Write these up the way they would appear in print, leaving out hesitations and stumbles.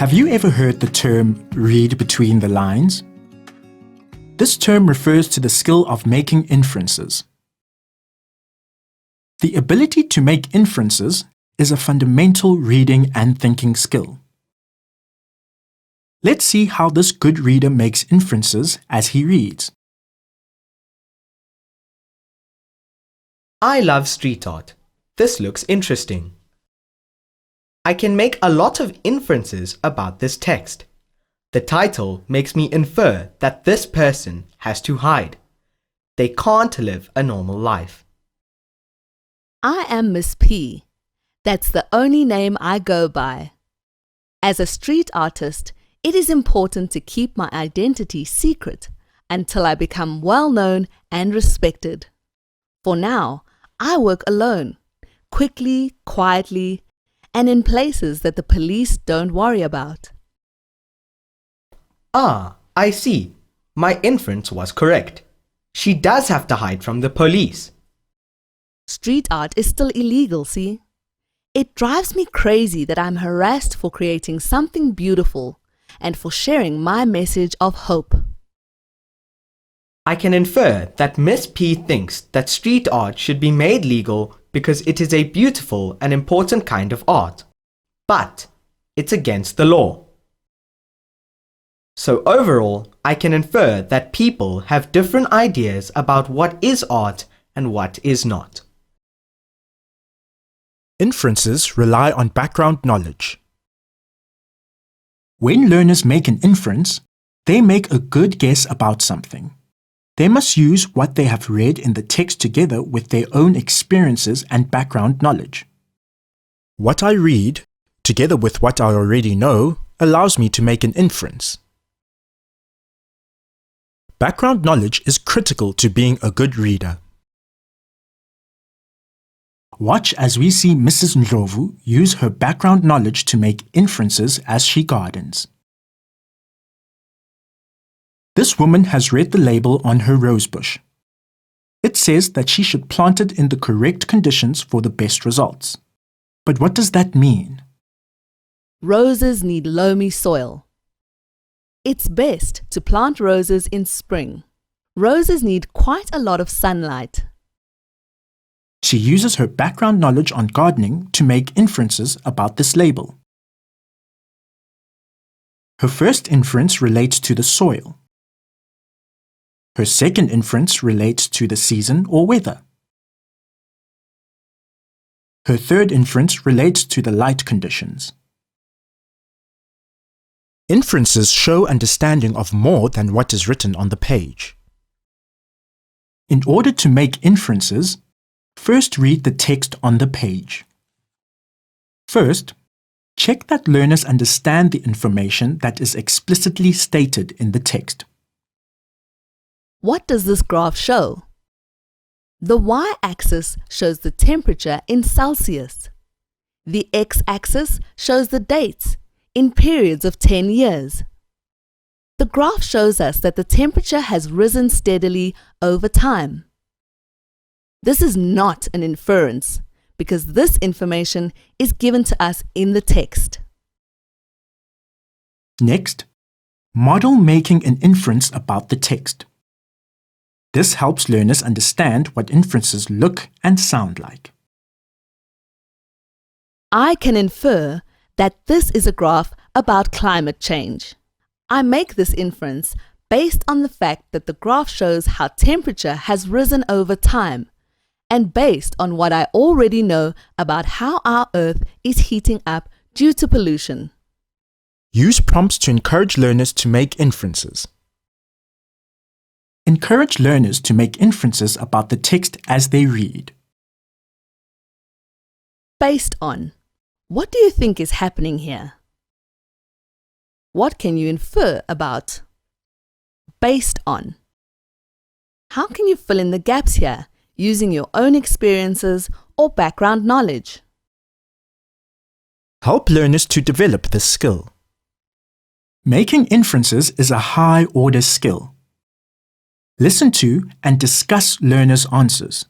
Have you ever heard the term read between the lines? This term refers to the skill of making inferences. The ability to make inferences is a fundamental reading and thinking skill. Let's see how this good reader makes inferences as he reads. I love street art. This looks interesting. I can make a lot of inferences about this text. The title makes me infer that this person has to hide. They can't live a normal life. I am Miss P. That's the only name I go by. As a street artist, it is important to keep my identity secret until I become well known and respected. For now, I work alone, quickly, quietly, and in places that the police don't worry about. Ah, I see. My inference was correct. She does have to hide from the police. Street art is still illegal, see? It drives me crazy that I'm harassed for creating something beautiful and for sharing my message of hope. I can infer that Miss P thinks that street art should be made legal because it is a beautiful and important kind of art. But it's against the law. So overall, I can infer that people have different ideas about what is art and what is not. Inferences rely on background knowledge. When learners make an inference, they make a good guess about something. They must use what they have read in the text together with their own experiences and background knowledge. What I read, together with what I already know, allows me to make an inference. Background knowledge is critical to being a good reader. Watch as we see Mrs. Ndlovu use her background knowledge to make inferences as she gardens. This woman has read the label on her rosebush. It says that she should plant it in the correct conditions for the best results. But what does that mean? Roses need loamy soil. It's best to plant roses in spring. Roses need quite a lot of sunlight. She uses her background knowledge on gardening to make inferences about this label. Her first inference relates to the soil. Her second inference relates to the season or weather. Her third inference relates to the light conditions. Inferences show understanding of more than what is written on the page. In order to make inferences, first read the text on the page. First, check that learners understand the information that is explicitly stated in the text. What does this graph show? The y-axis shows the temperature in Celsius. The x-axis shows the dates in periods of 10 years. The graph shows us that the temperature has risen steadily over time. This is not an inference because this information is given to us in the text. Next, model making an inference about the text. This helps learners understand what inferences look and sound like. I can infer that this is a graph about climate change. I make this inference based on the fact that the graph shows how temperature has risen over time and based on what I already know about how our Earth is heating up due to pollution. Use prompts to encourage learners to make inferences. Encourage learners to make inferences about the text as they read. Based on. What do you think is happening here? What can you infer about? Based on. How can you fill in the gaps here using your own experiences or background knowledge? Help learners to develop this skill. Making inferences is a high-order skill. Listen to and discuss learners' answers.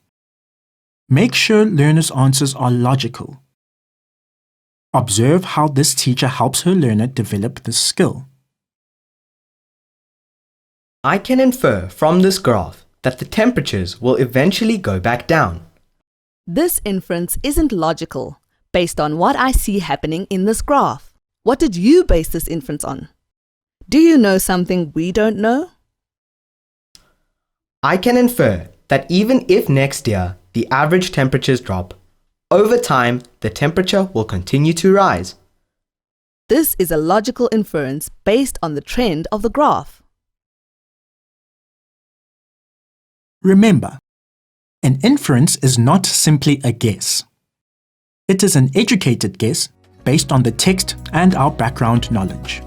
Make sure learners' answers are logical. Observe how this teacher helps her learner develop this skill. I can infer from this graph that the temperatures will eventually go back down. This inference isn't logical based on what I see happening in this graph. What did you base this inference on? Do you know something we don't know? I can infer that even if next year the average temperatures drop, over time the temperature will continue to rise. This is a logical inference based on the trend of the graph. Remember, an inference is not simply a guess. It is an educated guess based on the text and our background knowledge.